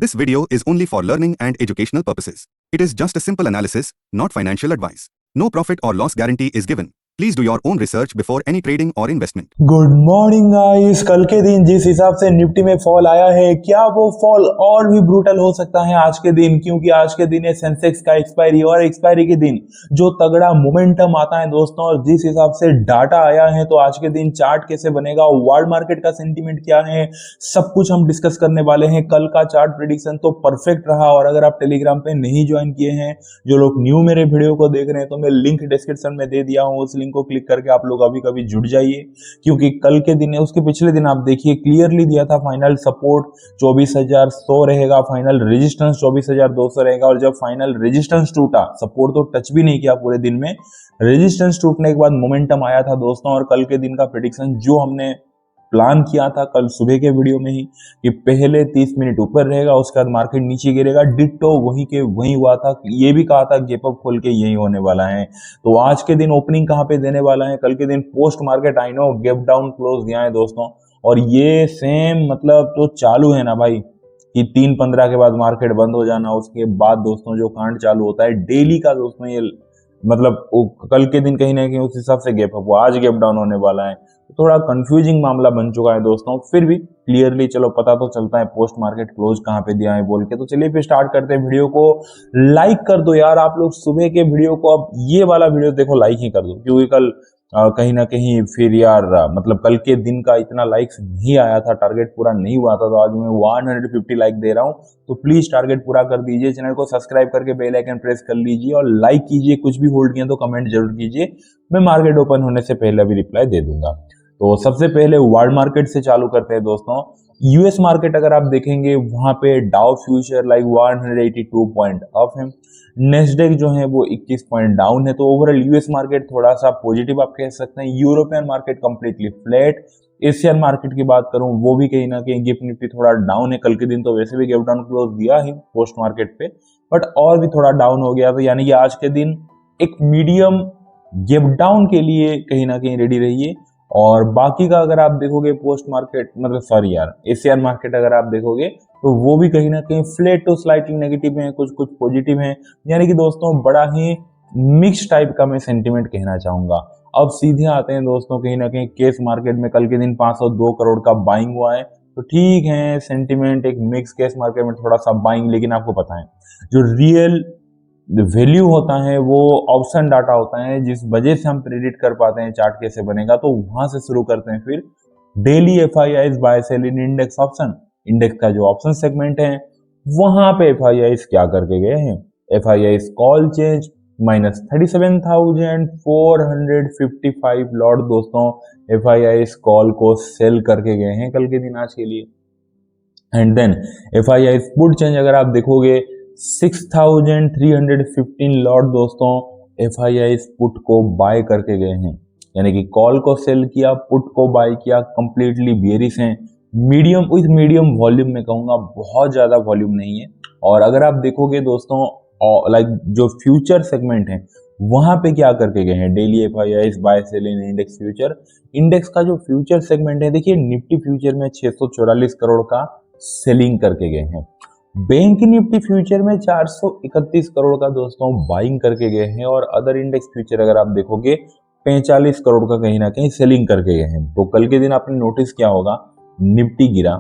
This video is only for learning and educational purposes. It is just a simple analysis, not financial advice. No profit or loss guarantee is given. Please do your own research before any trading or investment. Good morning guys. कल के दिन जिस हिसाब से Nifty में fall आया है, क्या वो फॉल और भी ब्रूटल हो सकता है आज के दिन? क्योंकि आज के दिन है सेंसेक्स का एक्सपायरी, और एक्सपायरी के दिन जो तगड़ा मोमेंटम आता है दोस्तों, और जिस हिसाब से डाटा आया है, तो आज के दिन चार्ट कैसे बनेगा, वर्ल्ड मार्केट का सेंटीमेंट क्या है, सब कुछ हम डिस्कस करने वाले हैं। कल का चार्ट प्रेडिक्शन तो परफेक्ट रहा, और अगर आप टेलीग्राम पे नहीं ज्वाइन किए हैं, जो लोग न्यू मेरे वीडियो को देख रहे हैं, तो मैं लिंक डिस्क्रिप्शन में दे दिया हूँ, उस लिंक को क्लिक करके आप लोग अभी कभी जुड़ जाइए। क्योंकि कल के दिन उसके पिछले दिन आप देखिए क्लियरली दिया था, फाइनल सपोर्ट 24,100 रहेगा, फाइनल रेजिस्टेंस 24,200 रहेगा, और जब फाइनल रेजिस्टेंस टूटा, सपोर्ट तो टच भी नहीं किया पूरे दिन में, रेजिस्टेंस टूटने के बाद मोमेंटम आया था दोस्तों। और कल के दिन का प्रेडिक्शन जो हमने प्लान किया था कल सुबह के वीडियो में ही, कि पहले 30 मिनट ऊपर रहेगा, उसके बाद मार्केट नीचे गिरेगा, डिट्टो वहीं के वहीं हुआ था। ये भी कहा था गैप अप खोल के यही होने वाला है। तो आज के दिन ओपनिंग कहाँ पे देने वाला है? कल के दिन post market I know gap down close दिया है दोस्तों, और ये सेम मतलब तो चालू है ना भाई, कि 3:15 के बाद मार्केट बंद हो जाना, उसके बाद दोस्तों जो कांड चालू होता है डेली का दोस्तों, ये मतलब कल के दिन कहीं ना कहीं उस हिसाब से गैप अप हुआ, आज गैप डाउन होने वाला है। थोड़ा कंफ्यूजिंग मामला बन चुका है दोस्तों, फिर भी क्लियरली चलो पता तो चलता है पोस्ट मार्केट क्लोज कहाँ पे दिया है बोल के। तो चलिए फिर स्टार्ट करते हैं। वीडियो को लाइक कर दो यार आप लोग, सुबह के वीडियो को अब ये वाला वीडियो देखो लाइक ही कर दो, क्योंकि कल कहीं ना कहीं फिर यार मतलब कल के दिन का इतना लाइक्स नहीं आया था, टारगेट पूरा नहीं हुआ था, तो आज मैं 150 लाइक दे रहा हूँ। तो प्लीज टारगेट पूरा कर दीजिए, चैनल को सब्सक्राइब करके बेल आइकन प्रेस कर लीजिए, और लाइक कीजिए। कुछ भी होल्ड किया तो कमेंट जरूर कीजिए, मैं मार्केट ओपन होने से पहले भी रिप्लाई दे दूंगा। तो सबसे पहले वर्ल्ड मार्केट से चालू करते हैं दोस्तों। यूएस मार्केट अगर आप देखेंगे, वहां पे डाउ फ्यूचर लाइक 182 पॉइंट अप है, नेस्डेक जो है वो 21 पॉइंट डाउन है। तो ओवरऑल यूएस मार्केट थोड़ा सा पॉजिटिव आप कह सकते हैं। European market completely flat. Asian market की बात करूं, वो भी कहीं ना कहीं गिफ्ट निफ्टी थोड़ा डाउन है। कल के दिन तो वैसे भी गैप डाउन क्लोज दिया है पोस्ट मार्केट पे, बट और भी थोड़ा डाउन हो गया। तो यानी कि आज के दिन एक मीडियम गैप डाउन के लिए कहीं ना कहीं रेडी रहिए। और बाकी का अगर आप देखोगे पोस्ट मार्केट मतलब सॉरी यार एशियन मार्केट अगर आप देखोगे, तो वो भी कहीं ना कहीं फ्लैट टू स्लाइटली नेगेटिव है, कुछ कुछ पॉजिटिव है। यानी कि दोस्तों बड़ा ही मिक्स टाइप का मैं सेंटीमेंट कहना चाहूंगा। अब सीधे आते हैं दोस्तों कहीं ना कहीं केस मार्केट में। कल के दिन 502 करोड़ का बाइंग हुआ है, तो ठीक है सेंटीमेंट एक मिक्स। केस मार्केट में थोड़ा सा बाइंग, लेकिन आपको पता है जो रियल वैल्यू होता है वो ऑप्शन डाटा होता है, जिस वजह से हम प्रेडिक्ट कर पाते हैं चार्ट कैसे बनेगा। तो वहां से शुरू करते हैं फिर। डेली एफआईआईज बाय सेल इन इंडेक्स ऑप्शन, इंडेक्स का जो ऑप्शन सेगमेंट है, वहां पे एफआईआईज क्या करके गए हैं? एफआईआईज कॉल चेंज -37,455 लॉट दोस्तों एफआईआईज कॉल को सेल करके गए हैं कल के दिन आज के लिए। And then FIIs put change अगर आप देखोगे 6,315 लॉट दोस्तों एफआईआईज पुट को बाय करके गए हैं। यानी कि कॉल को सेल किया, पुट को बाय किया, कंप्लीटली बेरिश हैं। मीडियम विथ मीडियम वॉल्यूम में कहूंगा, बहुत ज्यादा वॉल्यूम नहीं है। और अगर आप देखोगे दोस्तों लाइक जो फ्यूचर सेगमेंट है, वहां पे क्या करके गए हैं? डेली एफआईआईज बाय सेल इन इंडेक्स फ्यूचर। इंडेक्स का जो फ्यूचर सेगमेंट है, देखिए निफ्टी फ्यूचर में 644 करोड़ का सेलिंग करके गए हैं। बैंक निफ्टी फ्यूचर में 431 करोड़ का दोस्तों बाइंग करके गए हैं। और अदर इंडेक्स फ्यूचर अगर आप देखोगे 45 करोड़ का कहीं ना कहीं सेलिंग करके गए हैं। तो कल के दिन आपने नोटिस किया होगा निफ्टी गिरा,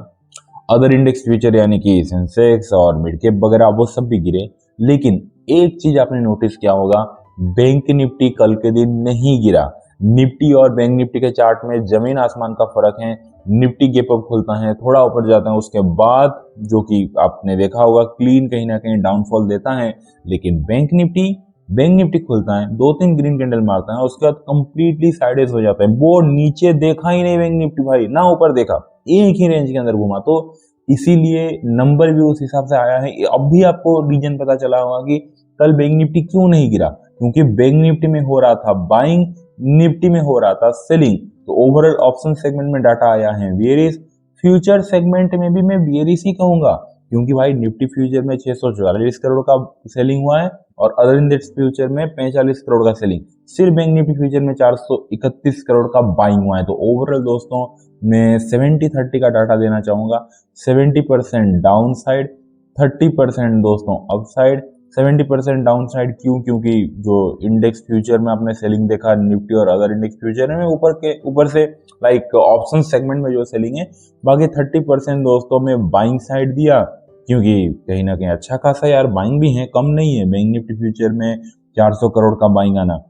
अदर इंडेक्स फ्यूचर यानी कि सेंसेक्स और मिड कैप वगैरह वो सब भी गिरे, लेकिन एक चीज आपने नोटिस किया होगा, बैंक निफ्टी कल के दिन नहीं गिरा। निफ्टी और बैंक निफ्टी के चार्ट में जमीन आसमान का फर्क है। निफ्टी गैप अप खुलता है, थोड़ा ऊपर जाता है, उसके बाद जो कि आपने देखा होगा क्लीन कहीं ना कहीं डाउनफॉल देता है। लेकिन बैंक निफ्टी खुलता है, 2-3 ग्रीन कैंडल मारता है, उसके बाद कंप्लीटली साइडेज हो जाता है। वो नीचे देखा ही नहीं बैंक निफ्टी भाई, ना ऊपर देखा, एक ही रेंज के अंदर घूमा। तो इसीलिए नंबर भी उस हिसाब से आया है। अब भी आपको रीजन पता चला होगा कि कल बैंक निफ्टी क्यों नहीं गिरा, क्योंकि बैंक निफ्टी में हो रहा था बाइंग, निफ्टी में हो रहा था सेलिंग। तो ओवरऑल ऑप्शन सेगमेंट में डाटा आया है बेयरिश, फ्यूचर सेगमेंट में भी मैं बेयरिश ही कहूंगा, क्योंकि भाई निफ्टी फ्यूचर में 644 करोड़ का सेलिंग हुआ है, और अदर इंडेक्स फ्यूचर में 45 करोड़ का सेलिंग। सिर्फ बैंक निफ्टी फ्यूचर में 431 करोड़ का बाइंग हुआ है। तो ओवरऑल दोस्तों मैं 70-30 का डाटा देना चाहूंगा। 70% डाउन साइड, 30% दोस्तों अपसाइड, 70% डाउन साइड। क्योंकि जो इंडेक्स फ्यूचर में आपने सेलिंग देखा निफ्टी और अदर इंडेक्स फ्यूचर में ऊपर से लाइक ऑप्शन सेगमेंट में जो सेलिंग है, बाकी 30% दोस्तों में बाइंग साइड दिया, क्योंकि कहीं ना कहीं अच्छा खासा यार बाइंग भी है, कम नहीं है बैंक निफ्टी फ्यूचर में 400 करोड़ का बाइंग आना।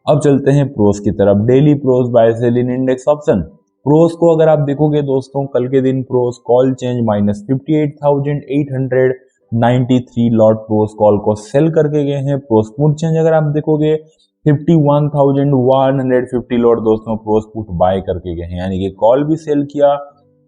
अब चलते हैं प्रोस की तरफ। डेली प्रोस बाय सेल इन इंडेक्स ऑप्शन। प्रोस को अगर आप देखोगे दोस्तों कल के दिन pros call change -58,893 lot pros call को सेल करके गए हैं। प्रोस पुट चेंज अगर आप देखोगे 51,150 लॉट दोस्तों प्रोस पुट बाय करके गए हैं, यानी कि कॉल भी सेल किया,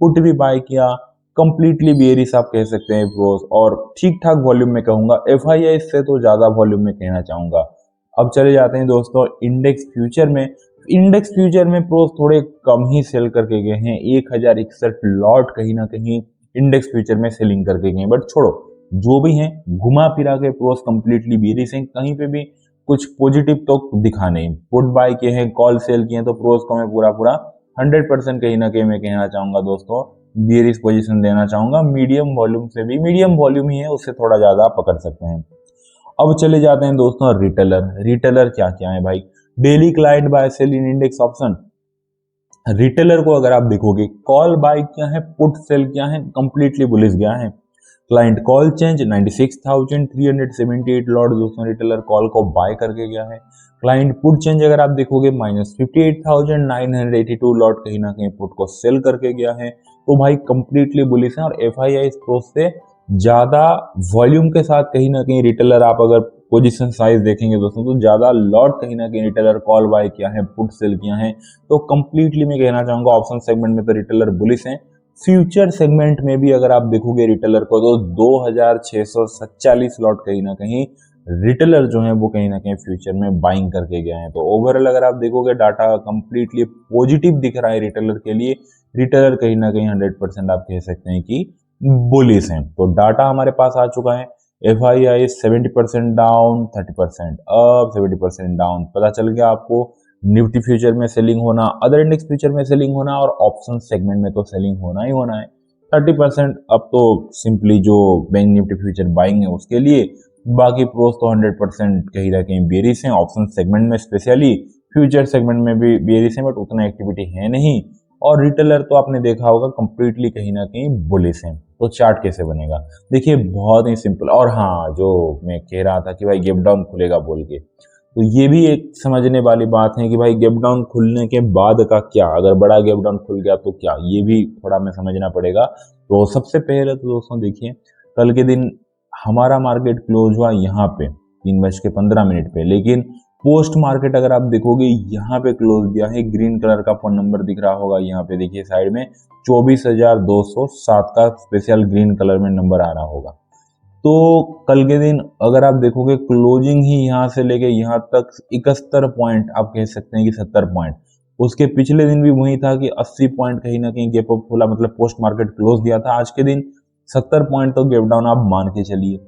पुट भी बाय किया, कंप्लीटली बेयरिश आप कह सकते हैं प्रोस, और ठीक ठाक वॉल्यूम में कहूंगा, एफआईआई से तो ज्यादा वॉल्यूम में कहना चाहूंगा। अब चले जाते हैं दोस्तों इंडेक्स फ्यूचर में। इंडेक्स फ्यूचर में प्रोस थोड़े कम ही सेल करके गए हैं, 1061 लॉट कहीं ना कहीं इंडेक्स फ्यूचर में सेलिंग करके गए हैं। बट छोड़ो, जो भी है घुमा फिरा के प्रोस कंप्लीटली बेयरिश हैं, कहीं पे भी कुछ पॉजिटिव तो दिखा नहीं। पुट बाय किए हैं, कॉल सेल किए हैं, तो प्रोस को मैं पूरा 100% कहीं ना कहीं मैं कहना चाहूंगा दोस्तों बेयरिश पोजीशन देना चाहूंगा। मीडियम वॉल्यूम से भी, मीडियम वॉल्यूम ही है, उससे थोड़ा ज्यादा पकड़ सकते हैं। अब चले जाते हैं दोस्तों रिटेलर क्या क्या है भाई। डेली क्लाइंट बाय सेल इन इंडेक्स ऑप्शन। रिटेलर को अगर आप देखोगे कॉल बाय क्या है, पुट सेल क्या है, कंप्लीटली बुलिश गया है। क्लाइंट कॉल चेंज 96,378 लॉट दोस्तों रिटेलर कॉल को बाय करके गया है। क्लाइंट पुट चेंज अगर आप देखोगे -58,982 लॉट कहीं ना कहीं पुट को सेल करके गया है। तो भाई कंप्लीटली बुलिश है, और एफआईआई प्रोस से ज्यादा वॉल्यूम के साथ कहीं ना कहीं रिटेलर, आप अगर पोजीशन साइज देखेंगे दोस्तों तो ज्यादा लॉट कहीं ना कहीं रिटेलर कॉल बाय किया है, पुट सेल किया है। तो कंप्लीटली मैं कहना चाहूंगा ऑप्शन सेगमेंट में तो रिटेलर बुलिश है। फ्यूचर सेगमेंट में भी अगर आप देखोगे रिटेलर को तो 2647 लॉट कहीं ना कहीं रिटेलर जो है वो कहीं ना कहीं फ्यूचर में बाइंग करके गए हैं। तो ओवरऑल अगर आप देखोगे डाटा कंप्लीटली पॉजिटिव दिख रहा है रिटेलर के लिए। रिटेलर कहीं ना कहीं 100% आप कह सकते हैं कि बुलिश हैं। तो डाटा हमारे पास आ चुका है। FII 70% down, 30% up, 70% down. पता चल गया आपको निफ्टी फ्यूचर में सेलिंग होना, अदर इंडेक्स फ्यूचर में सेलिंग होना, और ऑप्शन सेगमेंट में तो सेलिंग होना ही होना है। 30% अब तो सिंपली जो बैंक निफ्टी फ्यूचर बाइंग है उसके लिए, बाकी प्रोस तो 100% कहीं ना कहीं बेरिश है। ऑप्शन सेगमेंट में स्पेशली, फ्यूचर सेगमेंट में भी बेरिश है, बट उतना एक्टिविटी है नहीं। और रिटेलर तो आपने देखा होगा कंप्लीटली कहीं ना कहीं बुलिश है। तो चार्ट कैसे बनेगा देखिए, बहुत ही सिंपल। और हाँ, जो मैं कह रहा था कि भाई गैप डाउन खुलेगा बोल के, तो ये भी एक समझने वाली बात है कि भाई गैप डाउन खुलने के बाद का क्या, अगर बड़ा गैप डाउन खुल गया तो क्या, ये भी थोड़ा हमें समझना पड़ेगा। तो सबसे पहले तो दोस्तों देखिए, कल के दिन हमारा मार्केट क्लोज हुआ यहाँ पे 3:15 पे, लेकिन पोस्ट मार्केट अगर आप देखोगे यहाँ पे क्लोज दिया है। ग्रीन कलर का फोन नंबर दिख रहा होगा यहाँ पे, देखिए साइड में 24,207 का स्पेशल ग्रीन कलर में नंबर आ रहा होगा। तो कल के दिन अगर आप देखोगे क्लोजिंग ही यहाँ से लेके यहाँ तक 71 पॉइंट, आप कह सकते हैं कि 70 पॉइंट। उसके पिछले दिन भी वही था कि 80 पॉइंट कहीं ना कहीं गैप अप खुला, मतलब पोस्ट मार्केट क्लोज दिया था। आज के दिन 70 पॉइंट तो गैप डाउन आप मान के चलिए।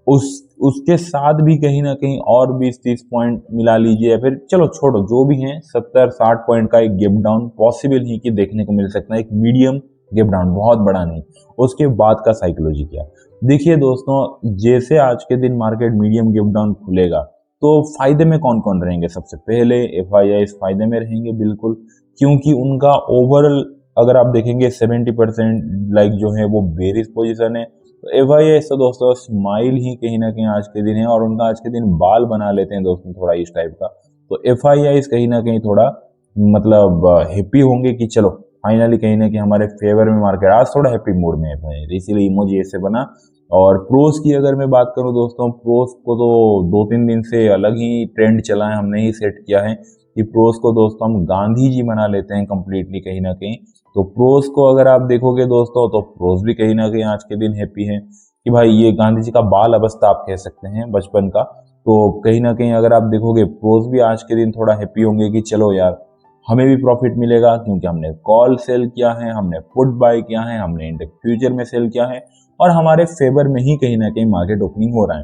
उसके साथ भी कहीं ना कहीं और 20-30 पॉइंट मिला लीजिए, या फिर चलो छोड़ो, जो भी है 70-60 पॉइंट का एक गैप डाउन पॉसिबल ही कि देखने को मिल सकता है, एक मीडियम गैप डाउन, बहुत बड़ा नहीं। उसके बाद का साइकोलॉजी क्या देखिए दोस्तों, जैसे आज के दिन मार्केट मीडियम गैप डाउन खुलेगा तो फायदे में कौन कौन रहेंगे। सबसे पहले एफआईआई फायदे में रहेंगे बिल्कुल, क्योंकि उनका ओवरऑल अगर आप देखेंगे 70% लाइक जो है वो बेरिश पोजीशन है। तो एफआईआई तो दोस्तों स्माइल ही कहीं ना कहीं आज के दिन है, और उनका आज के दिन बाल बना लेते हैं दोस्तों थोड़ा इस टाइप का। तो एफआईआई कहीं ना कहीं थोड़ा मतलब हैप्पी होंगे कि चलो फाइनली कहीं ना कहीं हमारे फेवर में मार्केट, आज थोड़ा हैप्पी मूड में है, इसीलिए इमोजी ऐसे बना। और प्रोस की अगर मैं बात करूं दोस्तों, प्रोस को तो 2-3 दिन से अलग ही ट्रेंड चला है, हमने ही सेट किया है कि प्रोस को दोस्तों हम गांधी जी बना लेते हैं कंप्लीटली कहीं ना कहीं। तो प्रोस को अगर आप देखोगे दोस्तों, तो प्रोस भी कहीं ना कहीं आज के दिन हैप्पी है कि भाई ये गांधी जी का बाल अवस्था आप कह सकते हैं बचपन का। तो कहीं ना कहीं अगर आप देखोगे प्रोस भी आज के दिन थोड़ा हैप्पी होंगे कि चलो यार हमें भी प्रॉफिट मिलेगा, क्योंकि हमने कॉल सेल किया है, हमने पुट बाय किया है, हमने इंडेक्स फ्यूचर में सेल किया है, और हमारे फेवर में ही कहीं ना कहीं मार्केट ओपनिंग हो रहा है।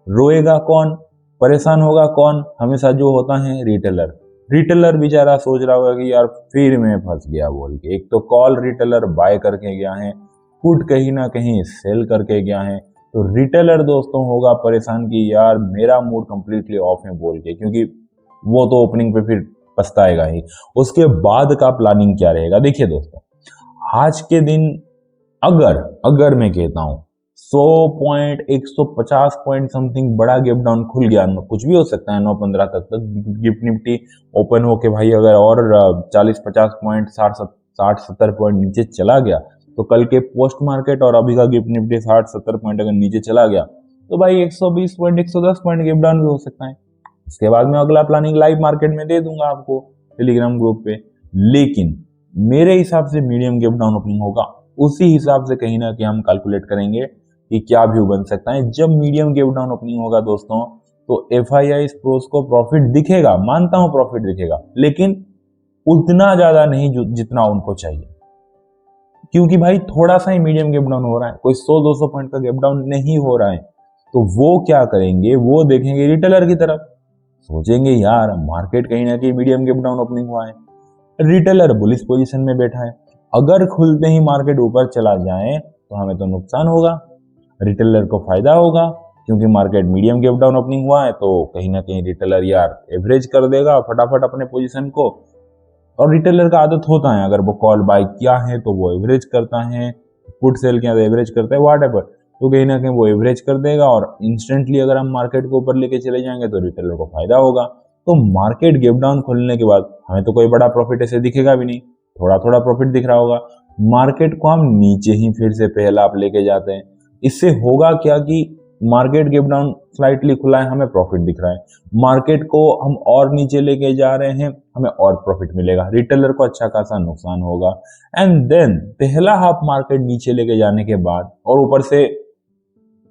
रोएगा कौन, परेशान होगा कौन, हमेशा जो होता है रिटेलर बेचारा सोच रहा होगा कि यार फिर मैं फंस गया बोल के। एक तो कॉल रिटेलर बाय करके गया है, पुट कहीं ना कहीं सेल करके गया है, तो रिटेलर दोस्तों होगा परेशान कि यार मेरा मूड कंप्लीटली ऑफ है बोल के, क्योंकि वो तो ओपनिंग पे फिर पछताएगा ही। उसके बाद का प्लानिंग क्या रहेगा, देखिए दोस्तों, आज के दिन अगर अगर मैं कहता हूं 100 पॉइंट 150 पॉइंट समथिंग बड़ा गैप डाउन खुल गया, कुछ भी हो सकता है 9-15 तक गिफ्ट निफ्टी ओपन होके भाई अगर और 40-50 पॉइंट 60-70 पॉइंट नीचे चला गया, तो कल के पोस्ट मार्केट और अभी का गिफ्ट निफ्टी 60-70 पॉइंट अगर नीचे चला गया तो भाई 120 पॉइंट 110 पॉइंट गैप डाउन भी हो सकता है। उसके बाद में अगला प्लानिंग लाइव मार्केट में दे दूंगा आपको टेलीग्राम ग्रुप पे। लेकिन मेरे हिसाब से मीडियम गैप डाउन ओपनिंग होगा, उसी हिसाब से कहीं ना कहीं हम कैलकुलेट करेंगे कि क्या व्यू बन सकता है। जब मीडियम गैप डाउन ओपनिंग होगा दोस्तों तो FII प्रोस को प्रॉफिट दिखेगा, मानता हूं प्रॉफिट दिखेगा, लेकिन उतना ज्यादा नहीं जितना उनको चाहिए, क्योंकि भाई थोड़ा सा ही मीडियम गैप डाउन हो रहा है, कोई 100-200 पॉइंट का गैप डाउन नहीं हो रहा है। तो वो क्या करेंगे, वो देखेंगे रिटेलर की तरफ, सोचेंगे यार मार्केट कहीं ना कहीं मीडियम गैप डाउन ओपनिंग हुआ है, रिटेलर बुलिश पोजीशन में बैठा है, अगर खुलते ही मार्केट ऊपर चला जाए तो हमें तो नुकसान होगा, रिटेलर को फायदा होगा, क्योंकि market medium gap down opening हुआ है तो कहीं ना कहीं रिटेलर यार एवरेज कर देगा फटाफट अपने पोजीशन को। और रिटेलर का आदत होता है, अगर वो कॉल बाय किया है तो वो एवरेज करता है, पुट सेल किया तो एवरेज करता है, वाट एवर, तो कहीं ना कहीं वो एवरेज कर देगा और इंस्टेंटली अगर हम मार्केट को ऊपर लेके चले जाएंगे तो रिटेलर को फायदा होगा। तो मार्केट गैप डाउन खोलने के बाद हमें तो कोई बड़ा प्रॉफिट ऐसे दिखेगा भी नहीं, थोड़ा थोड़ा प्रॉफिट दिख रहा होगा, मार्केट को हम नीचे ही फिर से पहला आप लेके जाते हैं। इससे होगा क्या कि मार्केट गैप डाउन स्लाइटली खुला है, हमें प्रॉफिट दिख रहा है, मार्केट को हम और नीचे लेके जा रहे हैं, हमें और प्रॉफिट मिलेगा, रिटेलर को अच्छा खासा नुकसान होगा। एंड देन पहला हाफ मार्केट नीचे लेके जाने के बाद और ऊपर से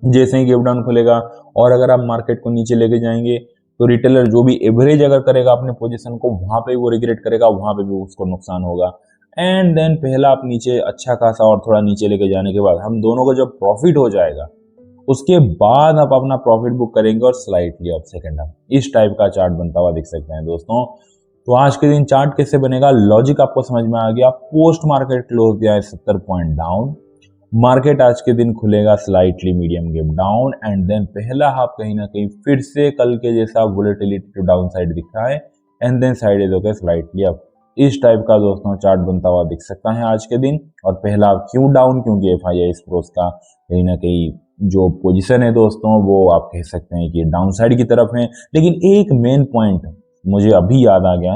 जैसे ही गैप डाउन खुलेगा और अगर आप मार्केट को नीचे लेके जाएंगे तो रिटेलर जो भी एवरेज अगर करेगा अपने पोजीशन को वहां पे वो रिग्रेट करेगा, वहां पे भी उसको नुकसान होगा। एंड देन पहला आप नीचे अच्छा खासा और थोड़ा नीचे लेके जाने के बाद हम दोनों को जब प्रॉफिट हो जाएगा उसके बाद आप अपना प्रॉफिट बुक करेंगे और स्लाइटली आप सेकेंड हाफ इस टाइप का चार्ट बनता हुआ दिख सकते हैं दोस्तों। तो आज के दिन चार्ट कैसे बनेगा, लॉजिक आपको समझ में आ गया। पोस्ट मार्केट क्लोज दिया है 70 पॉइंट डाउन, मार्केट आज के दिन खुलेगा slightly medium gap down, and then पहला हाफ कहीं ना कहीं फिर से कल के जैसा वोलेटिलिटी डाउन साइड दिख रहा है, एंड देन साइड होकर स्लाइटली अप, इस टाइप का दोस्तों चार्ट बनता हुआ दिख सकता है आज के दिन। और पहला हाफ क्यों डाउन, क्योंकि FII प्रोस का कहीं ना कहीं जो पोजीशन है दोस्तों वो आप कह सकते हैं कि डाउन साइड की तरफ है। लेकिन एक मेन पॉइंट मुझे अभी याद आ गया,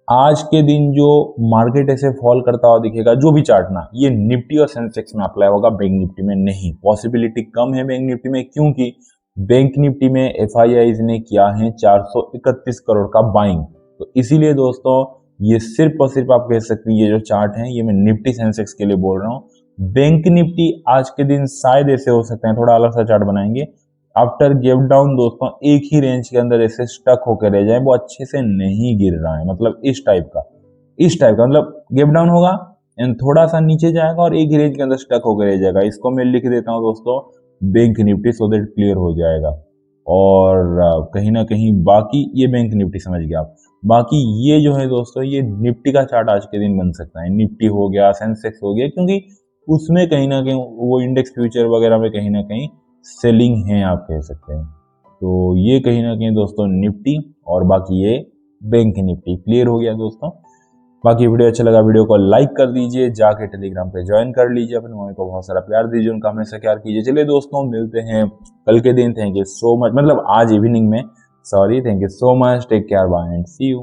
आज के दिन जो मार्केट ऐसे फॉल करता हुआ दिखेगा, जो भी चार्ट ना, ये निफ्टी और सेंसेक्स में अप्लाई होगा, बैंक निफ्टी में नहीं, पॉसिबिलिटी कम है बैंक निफ्टी में, क्योंकि बैंक निफ्टी में FII ने किया है 431 करोड़ का बाइंग। तो इसीलिए दोस्तों ये सिर्फ और सिर्फ आप कह सकते हैं ये जो चार्ट है ये मैं निफ्टी सेंसेक्स के लिए बोल रहा हूँ। बैंक निफ्टी आज के दिन शायद ऐसे हो सकते हैं, थोड़ा अलग सा चार्ट बनाएंगे, आफ्टर गैप डाउन दोस्तों एक ही रेंज के अंदर ऐसे स्टक होकर रह जाए, वो अच्छे से नहीं गिर रहा है, मतलब इस टाइप का मतलब गैप डाउन होगा एंड थोड़ा सा नीचे जाएगा और एक ही रेंज के अंदर स्टक होकर रह जाएगा। इसको मैं लिख देता हूं दोस्तों bank Nifty, so that clear हो जाएगा। और कहीं ना कहीं बाकी ये बैंक निफ्टी समझ गया आप, बाकी ये जो है दोस्तों ये निफ्टी का चार्ट आज के दिन बन सकता है, निफ्टी हो गया, सेंसेक्स हो गया, क्योंकि उसमें कहीं ना कहीं वो इंडेक्स फ्यूचर वगैरह में कहीं ना कहीं सेलिंग है आप कह सकते हैं। तो ये कहीं ना कहीं दोस्तों निफ्टी और बाकी ये बैंक निफ्टी क्लियर हो गया दोस्तों। बाकी वीडियो अच्छा लगा वीडियो को लाइक कर दीजिए, जाके टेलीग्राम पे ज्वाइन कर लीजिए, अपने मम्मी को बहुत सारा प्यार दीजिए, उनका हमेशा प्यार कीजिए। चलिए दोस्तों मिलते हैं कल के दिन, थैंक यू सो मच, मतलब आज इवनिंग में, sorry, thank you so much, take care, bye and see you.